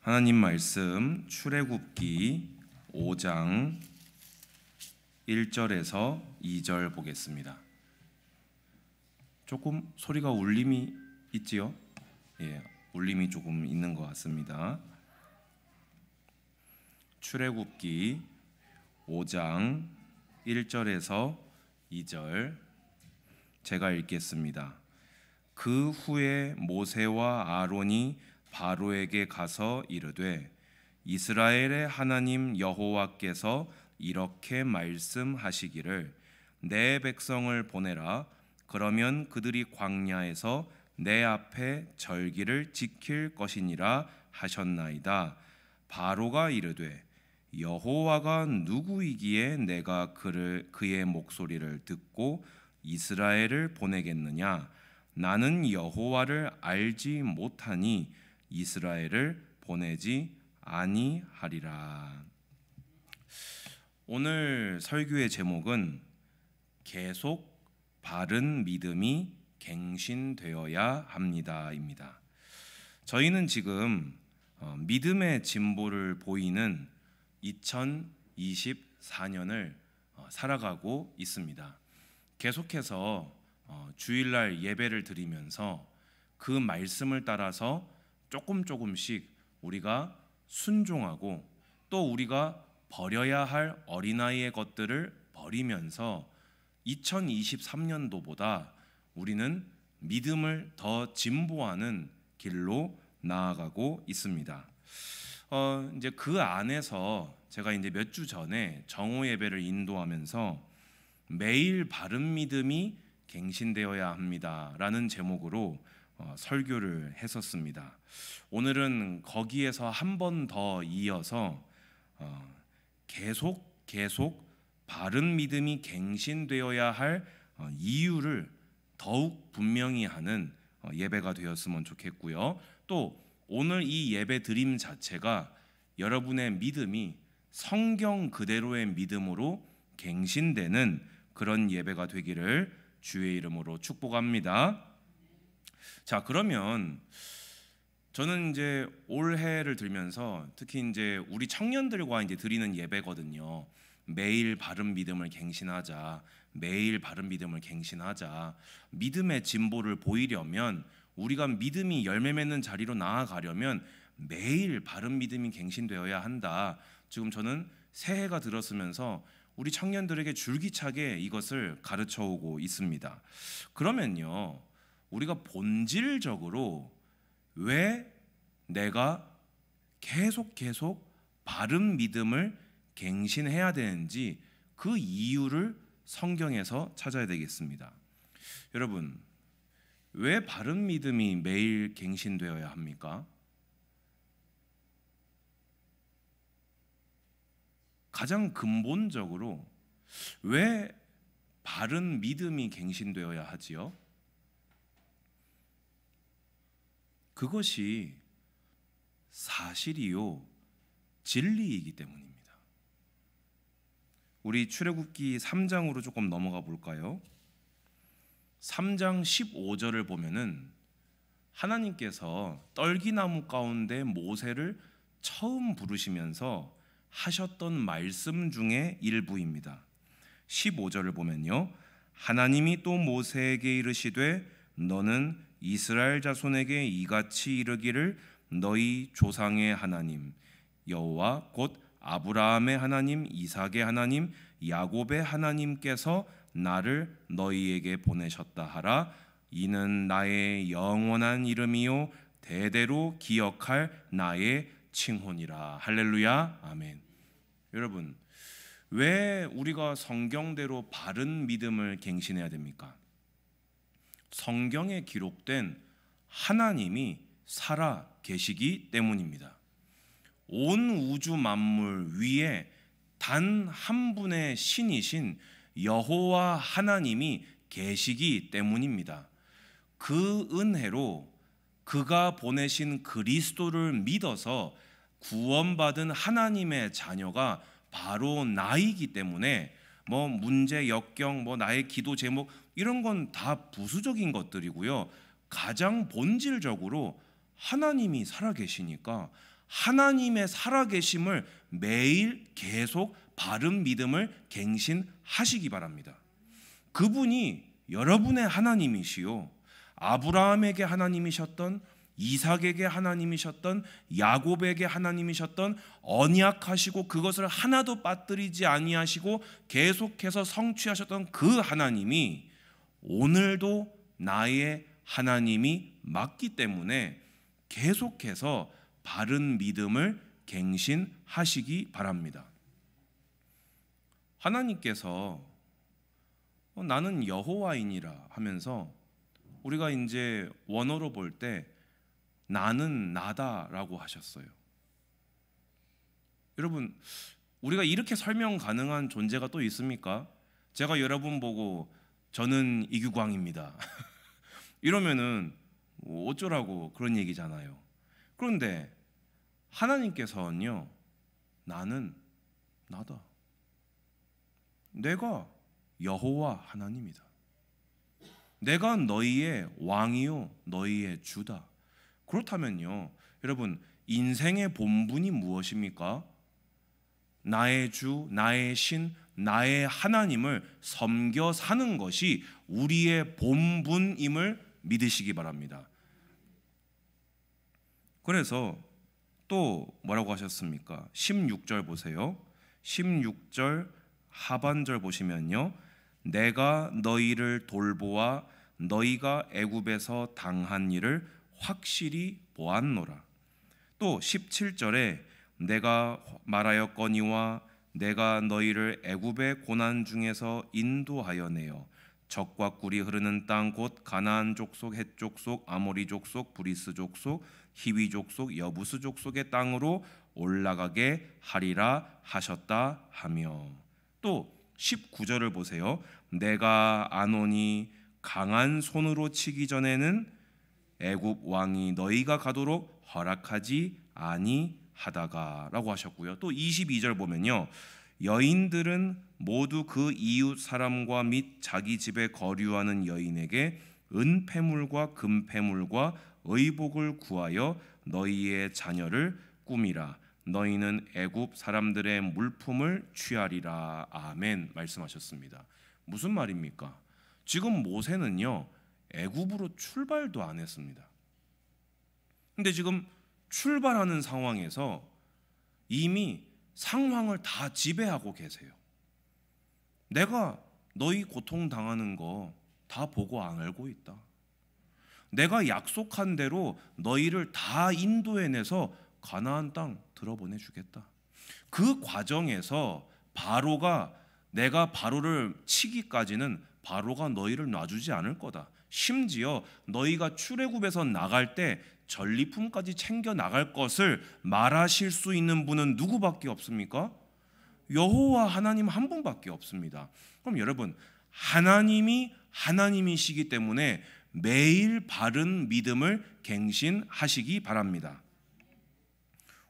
하나님 말씀 출애굽기 5장 1절에서 2절 보겠습니다. 조금 소리가 울림이 있지요? 예, 울림이 조금 있는 것 같습니다. 출애굽기 5장 1절에서 2절 제가 읽겠습니다. 그 후에 모세와 아론이 바로에게 가서 이르되 이스라엘의 하나님 여호와께서 이렇게 말씀하시기를 내 백성을 보내라. 그러면 그들이 광야에서 내 앞에 절기를 지킬 것이니라 하셨나이다. 바로가 이르되 여호와가 누구이기에 내가 그의 목소리를 듣고 이스라엘을 보내겠느냐? 나는 여호와를 알지 못하니 이스라엘을 보내지 아니하리라. 오늘 설교의 제목은 계속 바른 믿음이 갱신되어야 합니다입니다. 저희는 지금 믿음의 진보를 보이는 2024년을 살아가고 있습니다. 계속해서 주일날 예배를 드리면서 그 말씀을 따라서 조금씩 우리가 순종하고 또 우리가 버려야 할 어린아이의 것들을 버리면서 2023년도보다 우리는 믿음을 더 진보하는 길로 나아가고 있습니다. 이제 그 안에서 제가 이제 몇 주 전에 정오 예배를 인도하면서 매일 바른 믿음이 갱신되어야 합니다라는 제목으로 설교를 했었습니다. 오늘은 거기에서 한 번 더 이어서 계속 바른 믿음이 갱신되어야 할 이유를 더욱 분명히 하는 예배가 되었으면 좋겠고요. 또 오늘 이 예배 드림 자체가 여러분의 믿음이 성경 그대로의 믿음으로 갱신되는 그런 예배가 되기를 주의 이름으로 축복합니다. 자, 그러면 저는 이제 올해를 들면서 특히 이제 우리 청년들과 이제 드리는 예배거든요. 매일 바른 믿음을 갱신하자. 매일 바른 믿음을 갱신하자. 믿음의 진보를 보이려면 우리가 믿음이 열매 맺는 자리로 나아가려면 매일 바른 믿음이 갱신되어야 한다. 지금 저는 새해가 들었으면서 우리 청년들에게 줄기차게 이것을 가르쳐 오고 있습니다. 그러면요, 우리가 본질적으로 왜 내가 계속 바른 믿음을 갱신해야 되는지 그 이유를 성경에서 찾아야 되겠습니다. 여러분, 왜 바른 믿음이 매일 갱신되어야 합니까? 가장 근본적으로 왜 바른 믿음이 갱신되어야 하지요? 그것이 사실이요 진리이기 때문입니다. 우리 출애굽기 3장으로 조금 넘어가 볼까요? 3장 15절을 보면은 하나님께서 떨기나무 가운데 모세를 처음 부르시면서 하셨던 말씀 중에 일부입니다. 15절을 보면요, 하나님이 또 모세에게 이르시되 너는 이스라엘 자손에게 이같이 이르기를 너희 조상의 하나님 여호와 곧 아브라함의 하나님 이삭의 하나님 야곱의 하나님께서 나를 너희에게 보내셨다 하라. 이는 나의 영원한 이름이요 대대로 기억할 나의 칭호니라. 할렐루야. 아멘. 여러분, 왜 우리가 성경대로 바른 믿음을 갱신해야 됩니까? 성경에 기록된 하나님이 살아 계시기 때문입니다. 온 우주 만물 위에 단 한 분의 신이신 여호와 하나님이 계시기 때문입니다. 그 은혜로 그가 보내신 그리스도를 믿어서 구원받은 하나님의 자녀가 바로 나이기 때문에 문제, 역경, 나의 기도 제목 이런 건 다 부수적인 것들이고요. 가장 본질적으로 하나님이 살아계시니까 하나님의 살아계심을 매일 계속 바른 믿음을 갱신하시기 바랍니다. 그분이 여러분의 하나님이시요, 아브라함에게 하나님이셨던, 이삭에게 하나님이셨던, 야곱에게 하나님이셨던, 언약하시고 그것을 하나도 빠뜨리지 아니하시고 계속해서 성취하셨던 그 하나님이 오늘도 나의 하나님이 맞기 때문에 계속해서 바른 믿음을 갱신하시기 바랍니다. 하나님께서 나는 여호와이니라 하면서 우리가 이제 원어로 볼 때 나는 나다라고 하셨어요. 여러분, 우리가 이렇게 설명 가능한 존재가 또 있습니까? 제가 여러분 보고 저는 이규광입니다 이러면은 어쩌라고 그런 얘기잖아요. 그런데 하나님께서는요, 나는 나다. 내가 여호와 하나님이다. 내가 너희의 왕이요 너희의 주다. 그렇다면요, 여러분, 인생의 본분이 무엇입니까? 나의 주, 나의 신, 나의 하나님을 섬겨 사는 것이 우리의 본분임을 믿으시기 바랍니다. 그래서 또 뭐라고 하셨습니까? 16절 보세요. 16절 하반절 보시면요, 내가 너희를 돌보아 너희가 애굽에서 당한 일을 확실히 보았노라. 또 17절에 내가 말하였거니와 내가 너희를 애굽의 고난 중에서 인도하여 내어 적과 꿀이 흐르는 땅 곧 가나안 족속, 헷 족속, 아모리 족속, 브리스 족속, 히위 족속, 여부스 족속의 땅으로 올라가게 하리라 하셨다 하며, 또 19절을 보세요. 내가 아노니 강한 손으로 치기 전에는 애굽 왕이 너희가 가도록 허락하지 아니하다가라고 하셨고요. 또 22절 보면요, 여인들은 모두 그 이웃 사람과 및 자기 집에 거류하는 여인에게 은폐물과 금폐물과 의복을 구하여 너희의 자녀를 꾸미라. 너희는 애굽 사람들의 물품을 취하리라. 아멘 말씀하셨습니다. 무슨 말입니까? 지금 모세는요, 애굽으로 출발도 안 했습니다. 근데 지금 출발하는 상황에서 이미 상황을 다 지배하고 계세요. 내가 너희 고통당하는 거 다 보고 알고 있다. 내가 약속한 대로 너희를 다 인도해내서 가나안 땅 들어보내 주겠다. 그 과정에서 바로가, 내가 바로를 치기까지는 바로가 너희를 놔주지 않을 거다. 심지어 너희가 출애굽에서 나갈 때 전리품까지 챙겨 나갈 것을 말하실 수 있는 분은 누구밖에 없습니까? 여호와 하나님 한 분밖에 없습니다. 그럼 여러분, 하나님이 하나님이시기 때문에 매일 바른 믿음을 갱신하시기 바랍니다.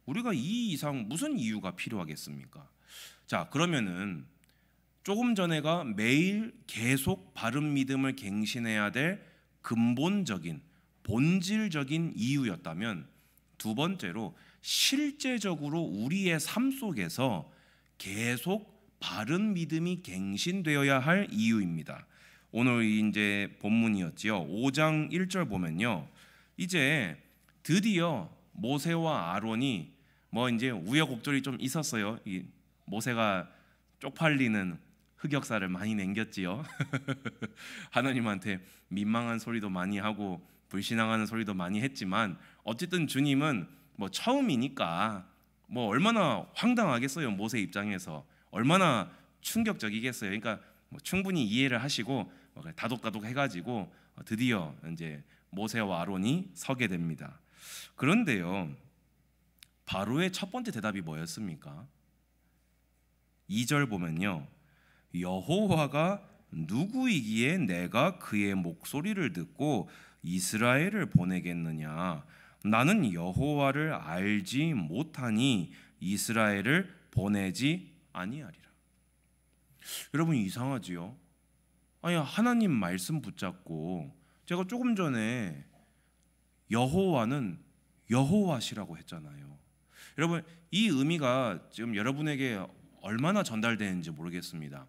우리가 이 이상 무슨 이유가 필요하겠습니까? 자, 그러면은 조금 전에가 매일 계속 바른 믿음을 갱신해야 될 근본적인 본질적인 이유였다면, 두 번째로 실제적으로 우리의 삶 속에서 계속 바른 믿음이 갱신되어야 할 이유입니다. 오늘 이제 본문이었지요. 5장 1절 보면요, 이제 드디어 모세와 아론이 뭐 이제 우여곡절이 좀 있었어요. 이 모세가 쪽팔리는 흑역사를 많이 남겼지요. 하나님한테 민망한 소리도 많이 하고 불신앙하는 소리도 많이 했지만, 어쨌든 주님은 뭐 처음이니까 뭐 얼마나 황당하겠어요. 모세 입장에서 얼마나 충격적이겠어요. 그러니까 뭐 충분히 이해를 하시고 다독다독 해가지고 드디어 이제 모세와 아론이 서게 됩니다. 그런데요, 바로의 첫 번째 대답이 뭐였습니까? 2절 보면요, 여호와가 누구이기에 내가 그의 목소리를 듣고 이스라엘을 보내겠느냐? 나는 여호와를 알지 못하니 이스라엘을 보내지 아니하리라. 여러분, 이상하지요? 아니, 하나님 말씀 붙잡고 제가 조금 전에 여호와는 여호와시라고 했잖아요. 여러분, 이 의미가 지금 여러분에게 얼마나 전달되는지 모르겠습니다.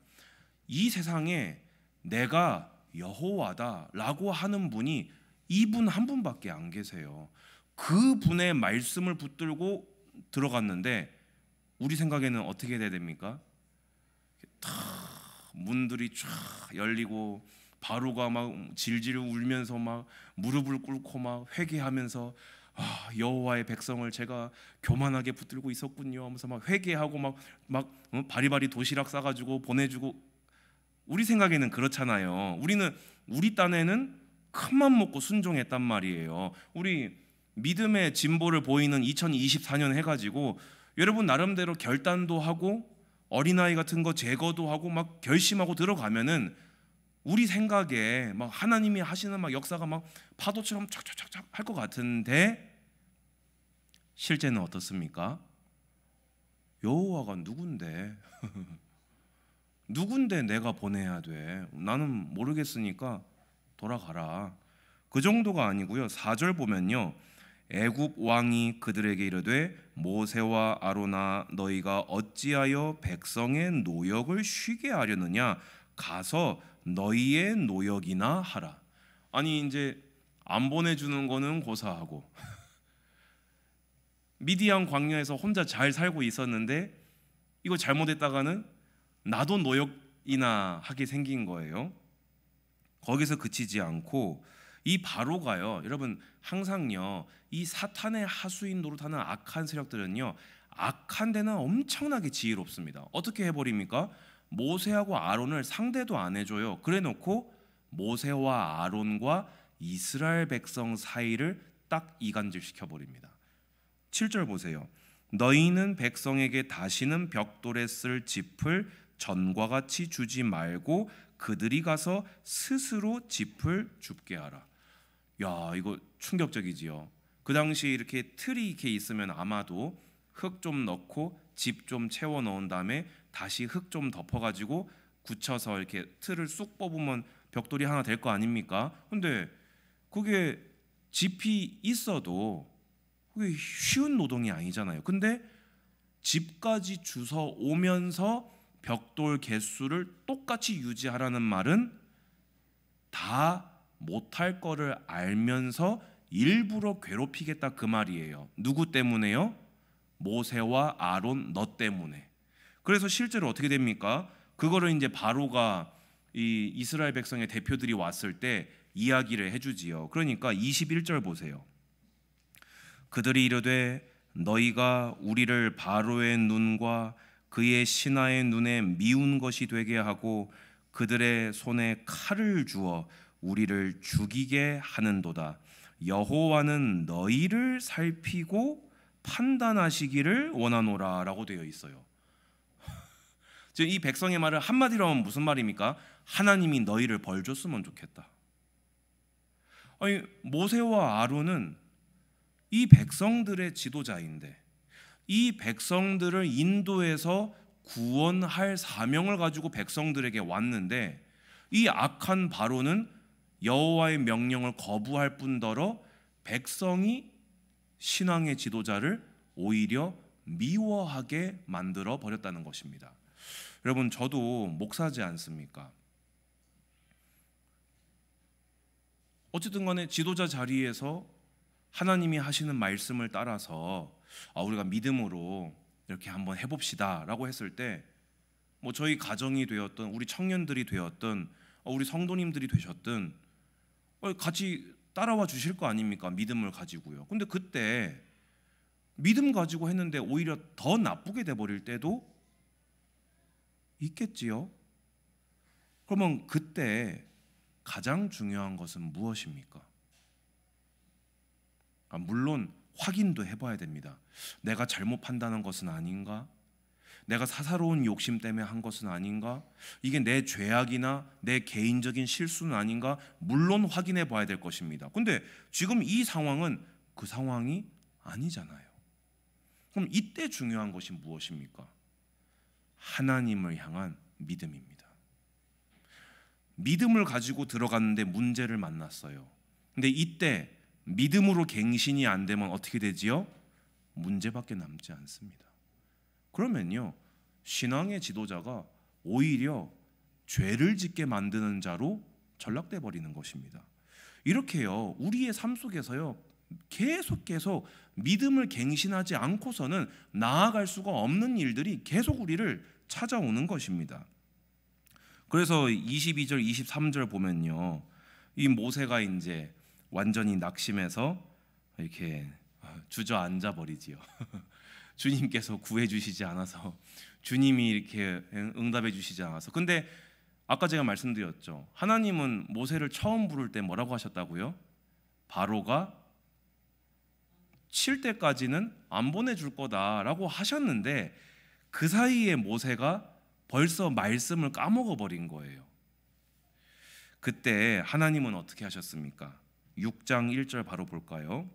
이 세상에 내가 여호와다라고 하는 분이 이분 한 분밖에 안 계세요. 그 분의 말씀을 붙들고 들어갔는데 우리 생각에는 어떻게 돼야 됩니까? 다 문들이 쫙 열리고 바로가 막 질질 울면서 막 무릎을 꿇고 막 회개하면서 여호와의 백성을 제가 교만하게 붙들고 있었군요 하면서 막 회개하고 막 바리바리 도시락 싸가지고 보내주고. 우리 생각에는 그렇잖아요. 우리는 우리 딴에는 큰맘 먹고 순종했단 말이에요. 우리 믿음의 진보를 보이는 2024년 해가지고 여러분 나름대로 결단도 하고 어린아이 같은 거 제거도 하고 막 결심하고 들어가면은 우리 생각에 막 하나님이 하시는 막 역사가 막 파도처럼 착착착착 할 것 같은데 실제는 어떻습니까? 여호와가 누군데 누군데 내가 보내야 돼? 나는 모르겠으니까 돌아가라. 그 정도가 아니고요. 4절 보면요, 애굽 왕이 그들에게 이르되 모세와 아론아 너희가 어찌하여 백성의 노역을 쉬게 하려느냐? 가서 너희의 노역이나 하라. 아니 이제 안 보내주는 거는 고사하고 미디안 광야에서 혼자 잘 살고 있었는데 이거 잘못했다가는 나도 노역이나 하게 생긴 거예요. 거기서 그치지 않고 이 바로가요, 여러분 항상요 이 사탄의 하수인 노릇하는 악한 세력들은요 악한 데는 엄청나게 지혜롭습니다. 어떻게 해버립니까? 모세하고 아론을 상대도 안 해줘요. 그래놓고 모세와 아론과 이스라엘 백성 사이를 딱 이간질 시켜버립니다. 7절 보세요. 너희는 백성에게 다시는 벽돌에 쓸 짚을 전과 같이 주지 말고 그들이 가서 스스로 짚을 줍게 하라. 야, 이거 충격적이지요. 그 당시 이렇게 틀이 이렇게 있으면 아마도 흙 좀 넣고 집 좀 채워 넣은 다음에 다시 흙 좀 덮어가지고 굳혀서 이렇게 틀을 쑥 뽑으면 벽돌이 하나 될 거 아닙니까? 근데 그게 짚이 있어도 그게 쉬운 노동이 아니잖아요. 근데 집까지 주워 오면서 벽돌 개수를 똑같이 유지하라는 말은 다 못할 거를 알면서 일부러 괴롭히겠다 그 말이에요. 누구 때문에요? 모세와 아론 너 때문에. 그래서 실제로 어떻게 됩니까? 그거를 이제 바로가 이 이스라엘 백성의 대표들이 왔을 때 이야기를 해주지요. 그러니까 21절 보세요. 그들이 이르되 너희가 우리를 바로의 눈과 그의 신하의 눈에 미운 것이 되게 하고 그들의 손에 칼을 주어 우리를 죽이게 하는도다. 여호와는 너희를 살피고 판단하시기를 원하노라 라고 되어 있어요. 지금 이 백성의 말을 한마디로 하면 무슨 말입니까? 하나님이 너희를 벌 줬으면 좋겠다. 아니 모세와 아론은 이 백성들의 지도자인데 이 백성들을 인도해서 구원할 사명을 가지고 백성들에게 왔는데 이 악한 바로는 여호와의 명령을 거부할 뿐더러 백성이 신앙의 지도자를 오히려 미워하게 만들어 버렸다는 것입니다. 여러분 저도 목사지 않습니까? 어쨌든 간에 지도자 자리에서 하나님이 하시는 말씀을 따라서 우리가 믿음으로 이렇게 한번 해봅시다 라고 했을 때 뭐 저희 가정이 되었든 우리 청년들이 되었든 우리 성도님들이 되셨든 같이 따라와 주실 거 아닙니까? 믿음을 가지고요. 근데 그때 믿음 가지고 했는데 오히려 더 나쁘게 돼버릴 때도 있겠지요. 그러면 그때 가장 중요한 것은 무엇입니까? 물론 확인도 해봐야 됩니다. 내가 잘못 판단한 것은 아닌가? 내가 사사로운 욕심 때문에 한 것은 아닌가? 이게 내 죄악이나 내 개인적인 실수는 아닌가? 물론 확인해 봐야 될 것입니다. 근데 지금 이 상황은 그 상황이 아니잖아요. 그럼 이때 중요한 것이 무엇입니까? 하나님을 향한 믿음입니다. 믿음을 가지고 들어갔는데 문제를 만났어요. 근데 이때 믿음으로 갱신이 안 되면 어떻게 되지요? 문제밖에 남지 않습니다. 그러면요, 신앙의 지도자가 오히려 죄를 짓게 만드는 자로 전락돼 버리는 것입니다. 이렇게요, 우리의 삶 속에서요, 계속 믿음을 갱신하지 않고서는 나아갈 수가 없는 일들이 계속 우리를 찾아오는 것입니다. 그래서 22절, 23절 보면요, 이 모세가 이제 완전히 낙심해서 이렇게 주저앉아 버리지요. 주님께서 구해 주시지 않아서, 주님이 이렇게 응답해 주시지 않아서. 근데 아까 제가 말씀드렸죠, 하나님은 모세를 처음 부를 때 뭐라고 하셨다고요? 바로가 칠 때까지는 안 보내줄 거다라고 하셨는데 그 사이에 모세가 벌써 말씀을 까먹어 버린 거예요. 그때 하나님은 어떻게 하셨습니까? 6장 1절 바로 볼까요?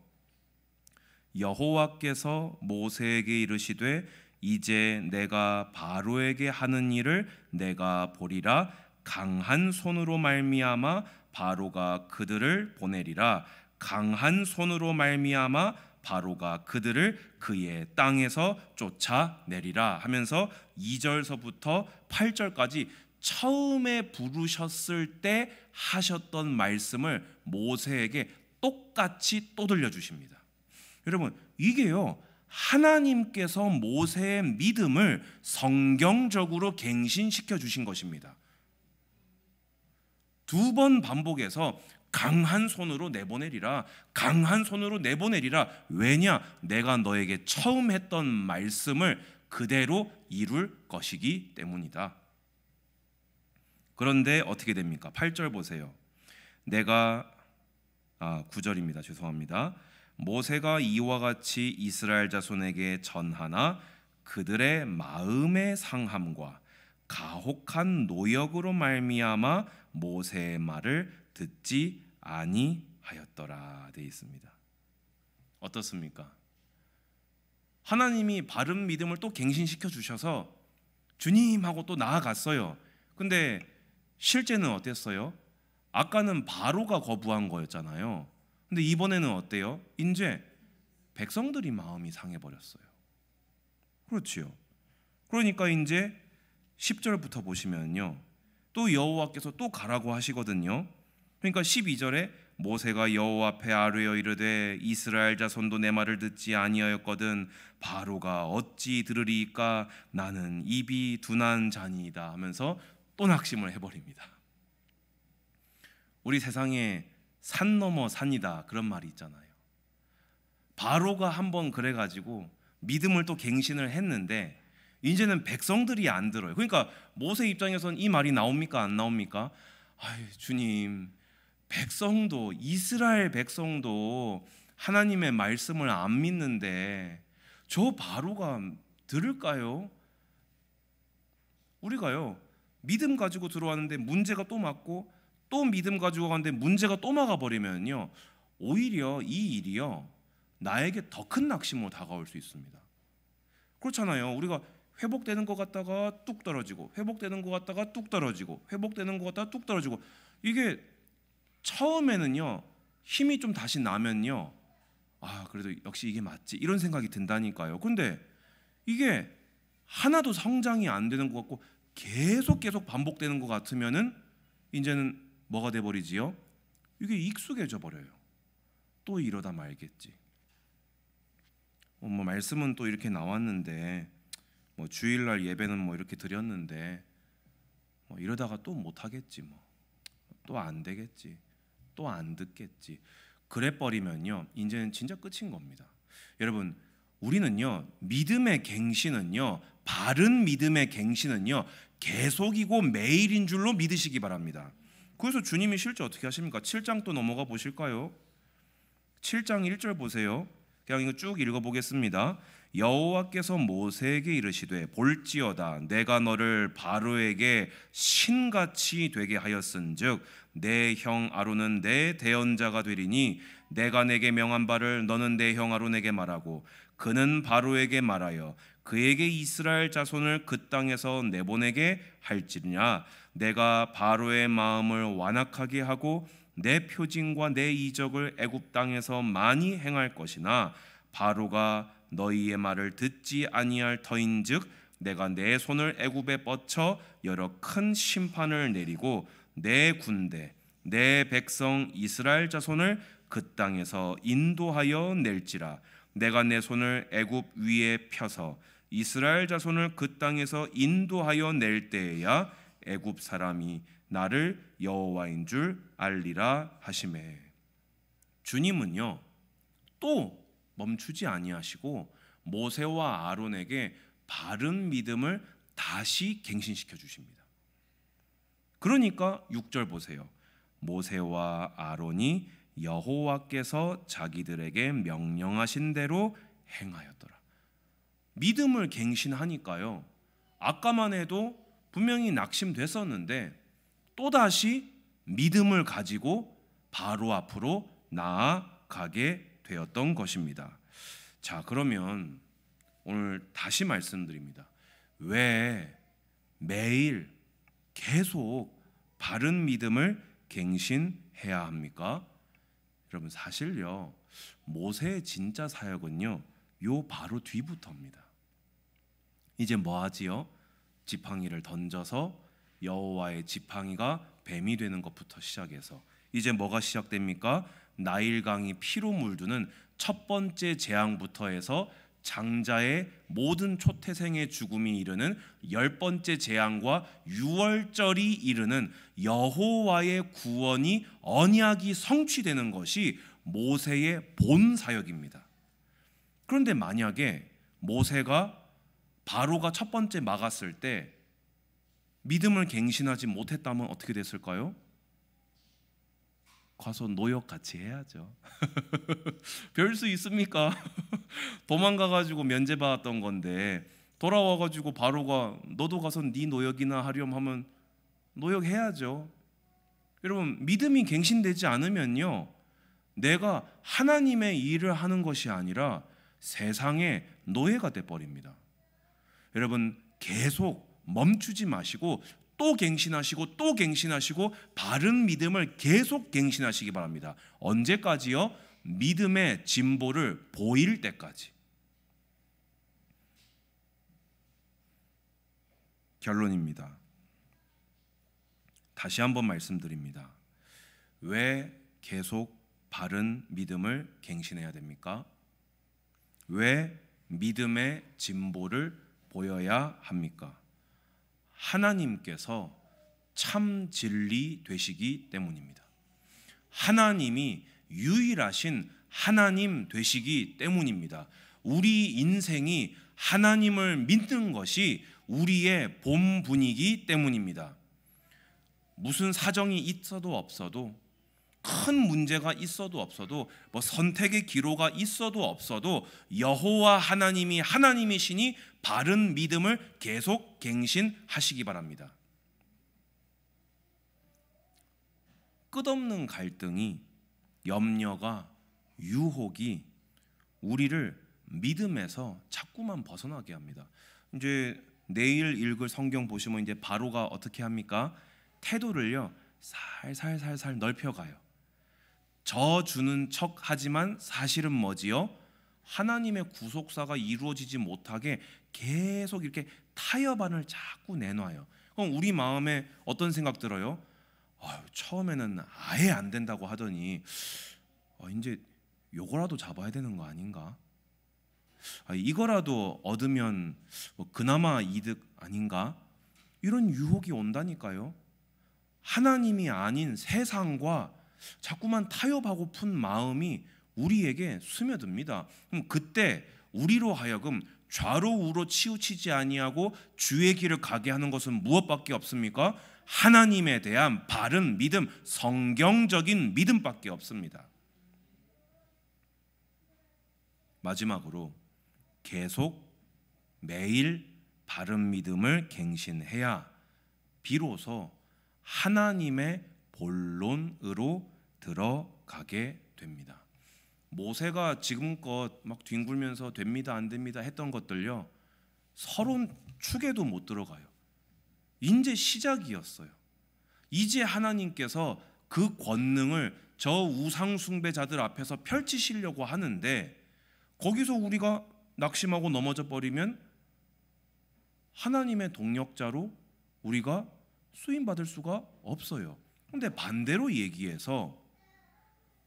여호와께서 모세에게 이르시되 이제 내가 바로에게 하는 일을 내가 보리라. 강한 손으로 말미암아 바로가 그들을 보내리라. 강한 손으로 말미암아 바로가 그들을 그의 땅에서 쫓아내리라 하면서 2절서부터 8절까지 처음에 부르셨을 때 하셨던 말씀을 모세에게 똑같이 또 들려주십니다. 여러분, 이게요, 하나님께서 모세의 믿음을 성경적으로 갱신시켜 주신 것입니다. 2번 반복해서 강한 손으로 내보내리라, 강한 손으로 내보내리라. 왜냐? 내가 너에게 처음 했던 말씀을 그대로 이룰 것이기 때문이다. 그런데 어떻게 됩니까? 8절 보세요. 9절입니다. 죄송합니다. 모세가 이와 같이 이스라엘 자손에게 전하나 그들의 마음의 상함과 가혹한 노역으로 말미암아 모세의 말을 듣지 아니하였더라 되어 있습니다. 어떻습니까? 하나님이 바른 믿음을 또 갱신시켜 주셔서 주님하고 또 나아갔어요. 근데 실제는 어땠어요? 아까는 바로가 거부한 거였잖아요. 근데 이번에는 어때요? 이제 백성들이 마음이 상해버렸어요. 그렇지요. 그러니까 이제 10절부터 보시면요, 또 여호와께서 또 가라고 하시거든요. 그러니까 12절에 모세가 여호와 앞에 아뢰어 이르되 이스라엘 자손도 내 말을 듣지 아니하였거든 바로가 어찌 들으리이까 나는 입이 둔한 자니이다 하면서 또 낙심을 해버립니다. 우리 세상에 산 넘어 산이다 그런 말이 있잖아요. 바로가 한번 그래가지고 믿음을 또 갱신을 했는데 이제는 백성들이 안 들어요. 그러니까 모세 입장에서는 이 말이 나옵니까 안 나옵니까? 아유, 주님, 백성도, 이스라엘 백성도 하나님의 말씀을 안 믿는데 저 바로가 들을까요? 우리가요, 믿음 가지고 들어왔는데 문제가 또 맞고 또 믿음 가지고 가는데 문제가 또 막아버리면요, 오히려 이 일이요 나에게 더 큰 낙심으로 다가올 수 있습니다. 그렇잖아요. 우리가 회복되는 것 같다가 뚝 떨어지고, 회복되는 것 같다가 뚝 떨어지고, 회복되는 것 같다가 뚝 떨어지고. 이게 처음에는요 힘이 좀 다시 나면요, 아 그래도 역시 이게 맞지 이런 생각이 든다니까요. 근데 이게 하나도 성장이 안 되는 것 같고 계속 반복되는 것 같으면은 이제는 뭐가 돼버리지요? 이게 익숙해져 버려요. 또 이러다 말겠지. 뭐 말씀은 또 이렇게 나왔는데, 뭐 주일날 예배는 뭐 이렇게 드렸는데, 뭐 이러다가 또 못하겠지, 뭐 또 안 되겠지, 또 안 듣겠지. 그래 버리면요, 이제는 진짜 끝인 겁니다. 여러분, 우리는요 믿음의 갱신은요, 바른 믿음의 갱신은요 계속이고 매일인 줄로 믿으시기 바랍니다. 그래서 주님이 실제 어떻게 하십니까? 7장 또 넘어가 보실까요? 7장 1절 보세요. 그냥 이거 쭉 읽어보겠습니다. 여호와께서 모세에게 이르시되 볼지어다 내가 너를 바로에게 신같이 되게 하였은즉 내 형 아론은 내 대언자가 되리니 내가 내게 명한 바를 너는 내 형 아론에게 말하고 그는 바로에게 말하여 그에게 이스라엘 자손을 그 땅에서 내보내게 할지니라. 내가 바로의 마음을 완악하게 하고 내 표징과 내 이적을 애굽 땅에서 많이 행할 것이나 바로가 너희의 말을 듣지 아니할 터인즉 내가 내 손을 애굽에 뻗쳐 여러 큰 심판을 내리고 내 군대 내 백성 이스라엘 자손을 그 땅에서 인도하여 낼지라. 내가 내 손을 애굽 위에 펴서 이스라엘 자손을 그 땅에서 인도하여 낼 때에야 애굽 사람이 나를 여호와인 줄 알리라 하시매. 주님은요 또 멈추지 아니하시고 모세와 아론에게 바른 믿음을 다시 갱신시켜 주십니다. 그러니까 6절 보세요. 모세와 아론이 여호와께서 자기들에게 명령하신 대로 행하였더라. 믿음을 갱신하니까요, 아까만 해도 분명히 낙심됐었는데 또다시 믿음을 가지고 바로 앞으로 나아가게 되었던 것입니다. 자, 그러면 오늘 다시 말씀드립니다. 왜 매일 계속 바른 믿음을 갱신해야 합니까? 여러분, 사실요 모세의 진짜 사역은요 요 바로 뒤부터입니다. 이제 뭐 하지요? 지팡이를 던져서 여호와의 지팡이가 뱀이 되는 것부터 시작해서 이제 뭐가 시작됩니까? 나일강이 피로 물드는 첫 번째 재앙부터 해서 장자의 모든 초태생의 죽음이 이르는 10번째 재앙과 유월절이 이르는 여호와의 구원이 언약이 성취되는 것이 모세의 본 사역입니다. 그런데 만약에 모세가 바로가 첫 번째 막았을 때 믿음을 갱신하지 못했다면 어떻게 됐을까요? 가서 노역같이 해야죠. 별 수 있습니까? 도망가가지고 면제받았던 건데 돌아와가지고 바로가 너도 가서 네 노역이나 하렴 하면 노역해야죠. 여러분, 믿음이 갱신되지 않으면요 내가 하나님의 일을 하는 것이 아니라 세상의 노예가 돼버립니다. 여러분, 계속 멈추지 마시고 또 갱신하시고 또 갱신하시고 바른 믿음을 계속 갱신하시기 바랍니다. 언제까지요? 믿음의 진보를 보일 때까지. 결론입니다. 다시 한번 말씀드립니다. 왜 계속 바른 믿음을 갱신해야 됩니까? 왜 믿음의 진보를 보여야 합니까? 하나님께서 참 진리 되시기 때문입니다. 하나님이 유일하신 하나님 되시기 때문입니다. 우리 인생이 하나님을 믿는 것이 우리의 본분이기 때문입니다. 무슨 사정이 있어도 없어도, 큰 문제가 있어도 없어도, 뭐 선택의 기로가 있어도 없어도 여호와 하나님이 하나님이시니 바른 믿음을 계속 갱신하시기 바랍니다. 끝없는 갈등이, 염려가, 유혹이 우리를 믿음에서 자꾸만 벗어나게 합니다. 이제 내일 읽을 성경 보시면 이제 바로가 어떻게 합니까? 태도를요 살살살살 넓혀가요. 저 주는 척 하지만 사실은 뭐지요? 하나님의 구속사가 이루어지지 못하게 계속 이렇게 타협안을 자꾸 내놔요. 그럼 우리 마음에 어떤 생각 들어요? 처음에는 아예 안 된다고 하더니 이제 요거라도 잡아야 되는 거 아닌가? 이거라도 얻으면 그나마 이득 아닌가? 이런 유혹이 온다니까요. 하나님이 아닌 세상과 자꾸만 타협하고픈 마음이 우리에게 스며듭니다. 그럼 그때 우리로 하여금 좌로 우로 치우치지 아니하고 주의 길을 가게 하는 것은 무엇밖에 없습니까? 하나님에 대한 바른 믿음, 성경적인 믿음밖에 없습니다. 마지막으로 계속 매일 바른 믿음을 갱신해야 비로소 하나님의 본론으로 들어가게 됩니다. 모세가 지금껏 막 뒹굴면서 됩니다 안 됩니다 했던 것들요 서론 축에도 못 들어가요. 이제 시작이었어요. 이제 하나님께서 그 권능을 저 우상 숭배자들 앞에서 펼치시려고 하는데 거기서 우리가 낙심하고 넘어져 버리면 하나님의 동력자로 우리가 쓰임 받을 수가 없어요. 근데 반대로 얘기해서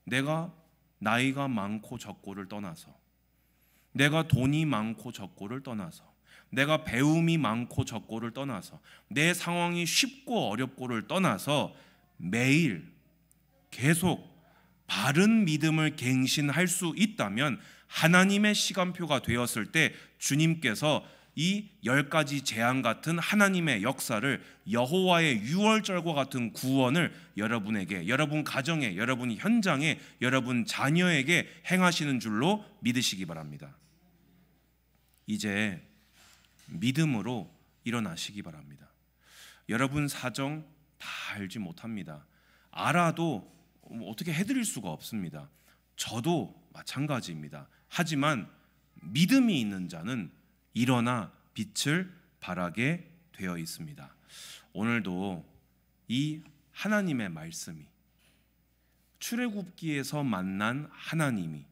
내가 나이가 많고 적고를 떠나서, 내가 돈이 많고 적고를 떠나서, 내가 배움이 많고 적고를 떠나서, 내 상황이 쉽고 어렵고를 떠나서 매일 계속 바른 믿음을 갱신할 수 있다면, 하나님의 시간표가 되었을 때 주님께서 이 10가지 재앙 같은 하나님의 역사를, 여호와의 유월절과 같은 구원을 여러분에게, 여러분 가정에, 여러분 현장에, 여러분 자녀에게 행하시는 줄로 믿으시기 바랍니다. 이제 믿음으로 일어나시기 바랍니다. 여러분 사정 다 알지 못합니다. 알아도 어떻게 해드릴 수가 없습니다. 저도 마찬가지입니다. 하지만 믿음이 있는 자는 일어나 빛을 발하게 되어 있습니다. 오늘도 이 하나님의 말씀이, 출애굽기에서 만난 하나님이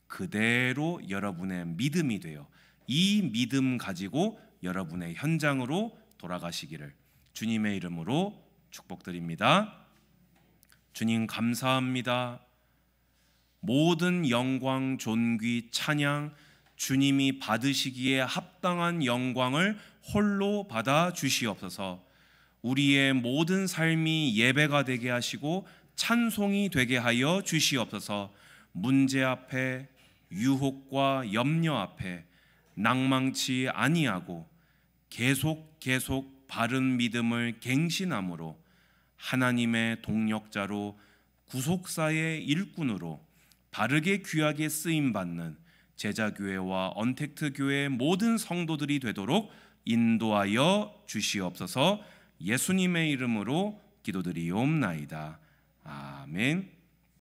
그대로 여러분의 믿음이 되어 이 믿음 가지고 여러분의 현장으로 돌아가시기를 주님의 이름으로 축복드립니다. 주님 감사합니다. 모든 영광, 존귀, 찬양 주님이 받으시기에 합당한 영광을 홀로 받아 주시옵소서. 우리의 모든 삶이 예배가 되게 하시고 찬송이 되게 하여 주시옵소서. 문제 앞에, 유혹과 염려 앞에 낭망치 아니하고 계속 바른 믿음을 갱신함으로 하나님의 동력자로, 구속사의 일꾼으로 바르게 귀하게 쓰임받는 제자교회와 언택트교회의 모든 성도들이 되도록 인도하여 주시옵소서. 예수님의 이름으로 기도드리옵나이다. 아멘.